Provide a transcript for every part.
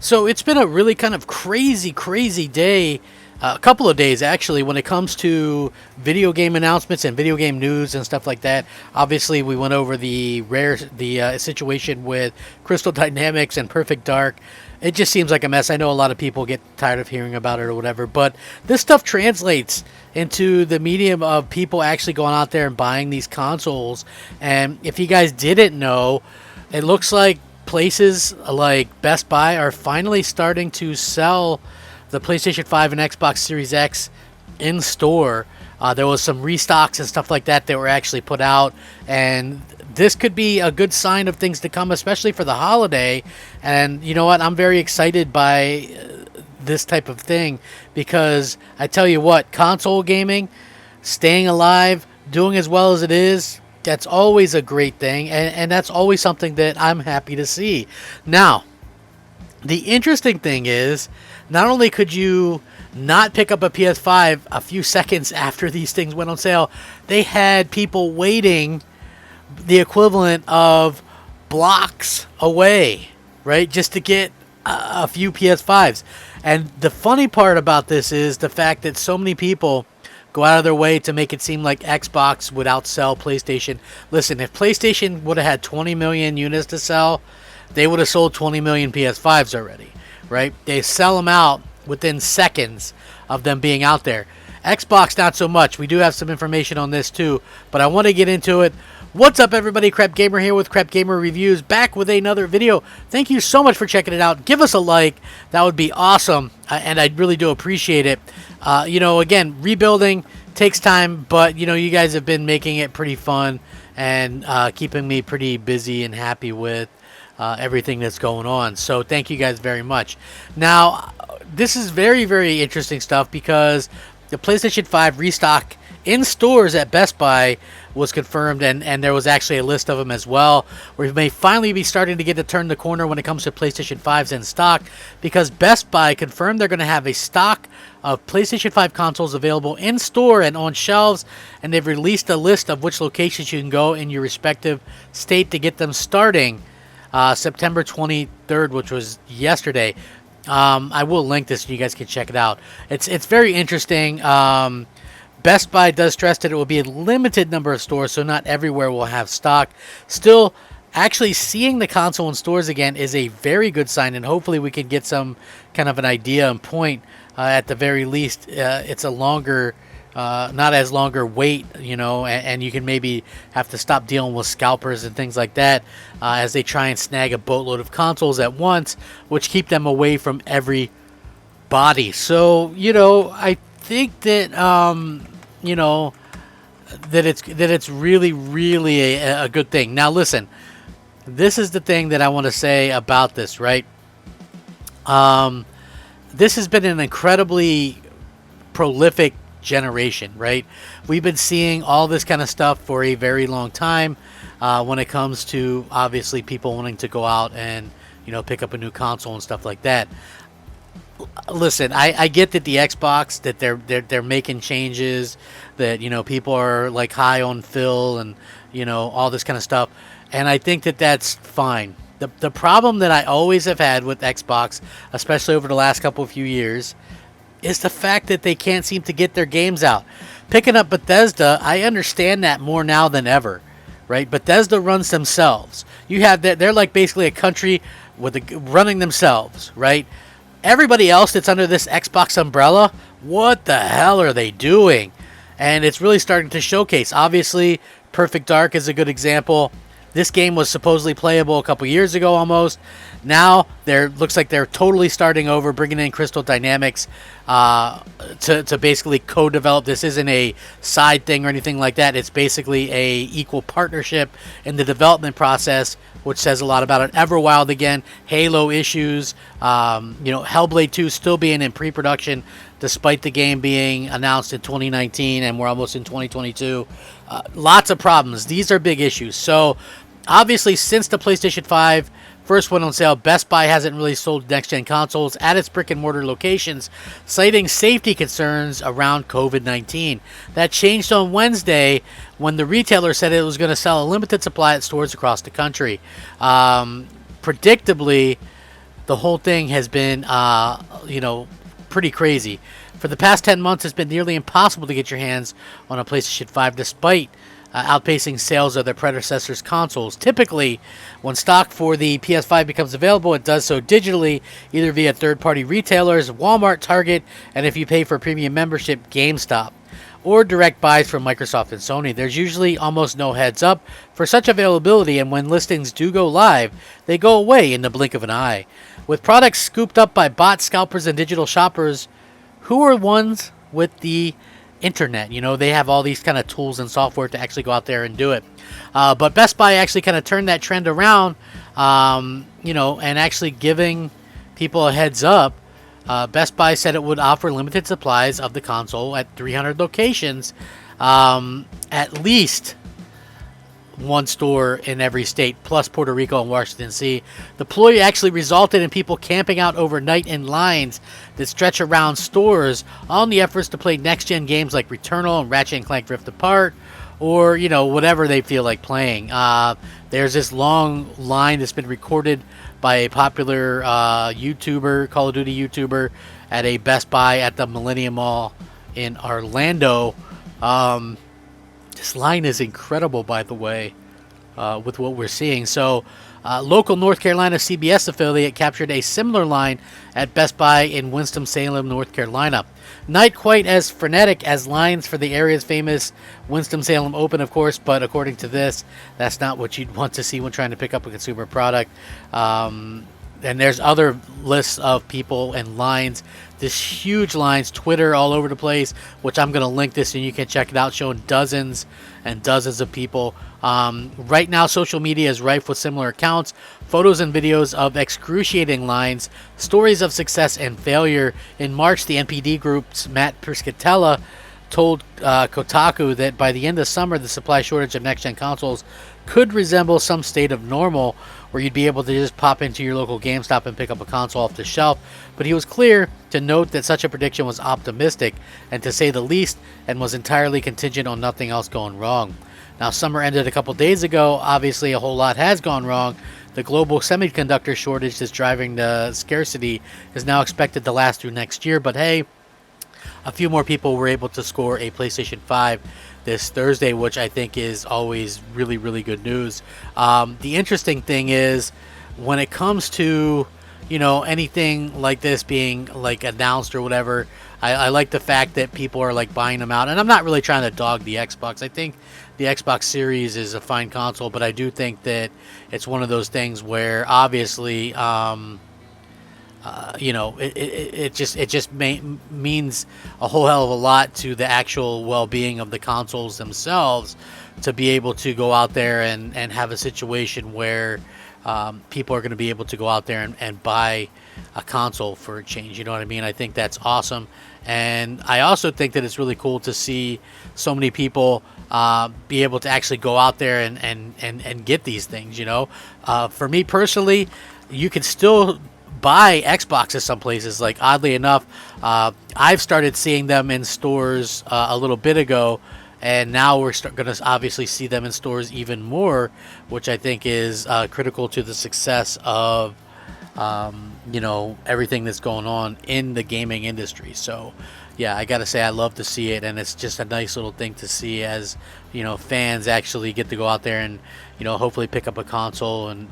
So it's been a really kind of crazy day, a couple of days actually, when it comes to video game announcements and video game news and stuff like that. Obviously, we went over the situation with Crystal Dynamics and Perfect Dark. It just seems like a mess. I know a lot of people get tired of hearing about it or whatever, but this stuff translates into the medium of people actually going out there and buying these consoles. And if you guys didn't know, it looks like places like Best Buy are finally starting to sell the PlayStation 5 and Xbox Series X in store. There was some restocks and stuff like that were actually put out, and this could be a good sign of things to come, especially for the holiday. And you know what? I'm very excited by this type of thing, because I tell you what, console gaming, staying alive, doing as well as it is, that's always a great thing, and that's always something that I'm happy to see. Now, the interesting thing is, not only could you not pick up a PS5 a few seconds after these things went on sale, they had people waiting the equivalent of blocks away, right, just to get a few PS5s. And the funny part about this is the fact that so many people go out of their way to make it seem like Xbox would outsell PlayStation. Listen, if PlayStation would have had 20 million units to sell, they would have sold 20 million PS5s already, right? They sell them out within seconds of them being out there. Xbox, not so much. We do have some information on this too, but I want to get into it. What's up, everybody? Crapgamer here with Crapgamer Reviews, back with another video. Thank you so much for checking it out. Give us a like. That would be awesome, and I really do appreciate it. Again, rebuilding takes time, but, you guys have been making it pretty fun and keeping me pretty busy and happy with everything that's going on. So thank you guys very much. Now, this is very, very interesting stuff, because the PlayStation 5 restock in stores at Best Buy was confirmed, and there was actually a list of them as well. We may finally be starting to get to turn the corner when it comes to PlayStation 5s in stock, because Best Buy confirmed they're going to have a stock of PlayStation 5 consoles available in store and on shelves, and they've released a list of which locations you can go in your respective state to get them starting September 23rd, which was yesterday. I will link this so you guys can check it out. It's very interesting. Best Buy does stress that it will be a limited number of stores, so not everywhere will have stock. Still, actually seeing the console in stores again is a very good sign, and hopefully we can get some kind of an idea and point. At the very least, it's a longer, not as longer wait, and you can maybe have to stop dealing with scalpers and things like that as they try and snag a boatload of consoles at once, which keep them away from everybody. So, I think that that it's really a good thing. Now listen, this is the thing that I want to say about this, right? This has been an incredibly prolific generation, right? We've been seeing all this kind of stuff for a very long time when it comes to, obviously, people wanting to go out and pick up a new console and stuff like that. Listen, I get that the Xbox, that they're making changes, that people are like high on Phil and all this kind of stuff, and I think that that's fine. The problem that I always have had with Xbox, especially over the last few years, is the fact that they can't seem to get their games out. Picking up Bethesda, I understand that more now than ever, right? Bethesda runs themselves. You have that; they're like basically a country running themselves, right? Everybody else that's under this Xbox umbrella, what the hell are they doing? And it's really starting to showcase. Obviously, Perfect Dark is a good example. This game was supposedly playable a couple years ago almost. Now, looks like they're totally starting over, bringing in Crystal Dynamics to basically co-develop. This isn't a side thing or anything like that. It's basically a equal partnership in the development process, which says a lot about it. Everwild again, Halo issues, Hellblade 2 still being in pre-production despite the game being announced in 2019 and we're almost in 2022. Lots of problems. These are big issues. So obviously, since the PlayStation 5 first went on sale, Best Buy hasn't really sold next-gen consoles at its brick-and-mortar locations, citing safety concerns around COVID-19. That changed on Wednesday when the retailer said it was going to sell a limited supply at stores across the country. Predictably, the whole thing has been, pretty crazy. For the past 10 months, it's been nearly impossible to get your hands on a PlayStation 5 despite outpacing sales of their predecessors' consoles. Typically, when stock for the PS5 becomes available, it does so digitally, either via third-party retailers, Walmart, Target, and if you pay for premium membership, GameStop, or direct buys from Microsoft and Sony. There's usually almost no heads up for such availability, and when listings do go live, they go away in the blink of an eye. With products scooped up by bot scalpers and digital shoppers, who are ones with the internet? They have all these kind of tools and software to actually go out there and do it. But Best Buy actually kind of turned that trend around, and actually giving people a heads up. Best Buy said it would offer limited supplies of the console at 300 locations, at least one store in every state, plus Puerto Rico and Washington D.C. The ploy actually resulted in people camping out overnight in lines that stretch around stores on the efforts to play next-gen games like Returnal and Ratchet & Clank Rift Apart, or, whatever they feel like playing. There's this long line that's been recorded by a popular YouTuber, Call of Duty YouTuber, at a Best Buy at the Millennium Mall in Orlando. This line is incredible, by the way, with what we're seeing. So, local North Carolina CBS affiliate captured a similar line at Best Buy in Winston-Salem, North Carolina. Not quite as frenetic as lines for the area's famous Winston-Salem Open, of course, but according to this, that's not what you'd want to see when trying to pick up a consumer product. And there's other lists of people and lines, this huge lines, Twitter all over the place, which I'm going to link this and you can check it out, showing dozens and dozens of people. Right now, social media is rife with similar accounts, photos and videos of excruciating lines, stories of success and failure. In March, the NPD Group's Matt Piscatella told Kotaku that by the end of summer, the supply shortage of next-gen consoles could resemble some state of normal, where you'd be able to just pop into your local GameStop and pick up a console off the shelf. But he was clear to note that such a prediction was optimistic, and to say the least, and was entirely contingent on nothing else going wrong. Now, summer ended a couple days ago. Obviously, a whole lot has gone wrong. The global semiconductor shortage that's driving the scarcity is now expected to last through next year. But hey, a few more people were able to score a PlayStation 5 this Thursday, which I think is always really, really good news. The interesting thing is, when it comes to, anything like this being like announced or whatever, I like the fact that people are like buying them out. And I'm not really trying to dog the Xbox. I think the Xbox Series is a fine console, but I do think that it's one of those things where obviously, it just means a whole hell of a lot to the actual well-being of the consoles themselves to be able to go out there and have a situation where people are going to be able to go out there and buy a console for a change. You know what I mean? I think that's awesome. And I also think that it's really cool to see so many people be able to actually go out there and get these things, For me personally, you can still buy Xboxes some places. Like, oddly enough, I've started seeing them in stores a little bit ago, and now we're going to obviously see them in stores even more, which I think is critical to the success of everything that's going on in the gaming industry. So yeah, I gotta say, I love to see it, and it's just a nice little thing to see as fans actually get to go out there and hopefully pick up a console, and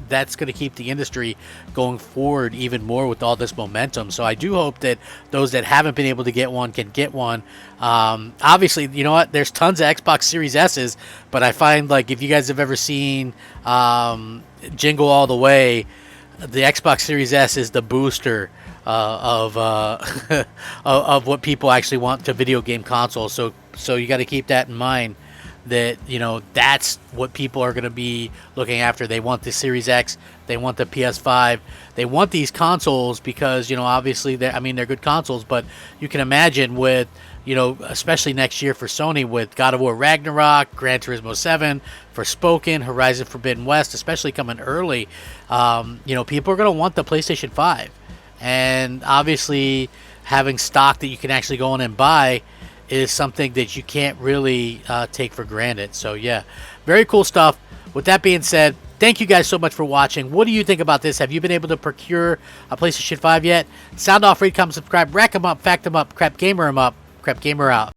that's going to keep the industry going forward even more with all this momentum. So I do hope that those that haven't been able to get one can get one. Obviously, you know what? There's tons of Xbox Series S's, but I find, like, if you guys have ever seen Jingle All the Way, the Xbox Series S is the booster of what people actually want to video game consoles. So you got to keep that in mind, that that's what people are going to be looking after. They want the Series X, they want the PS5, they want these consoles because obviously they're good consoles, but you can imagine with especially next year for Sony, with God of War Ragnarok, Gran Turismo 7, Forspoken, Horizon Forbidden West, especially coming early, people are going to want the PlayStation 5. And obviously having stock that you can actually go in and buy is something that you can't really take for granted. So yeah, very cool stuff. With that being said, Thank you guys so much for watching. What do you think about this? Have you been able to procure a PlayStation 5 yet? Sound off, rate, comment, subscribe, rack 'em up, fact 'em up, crap gamer 'em up, crap gamer out.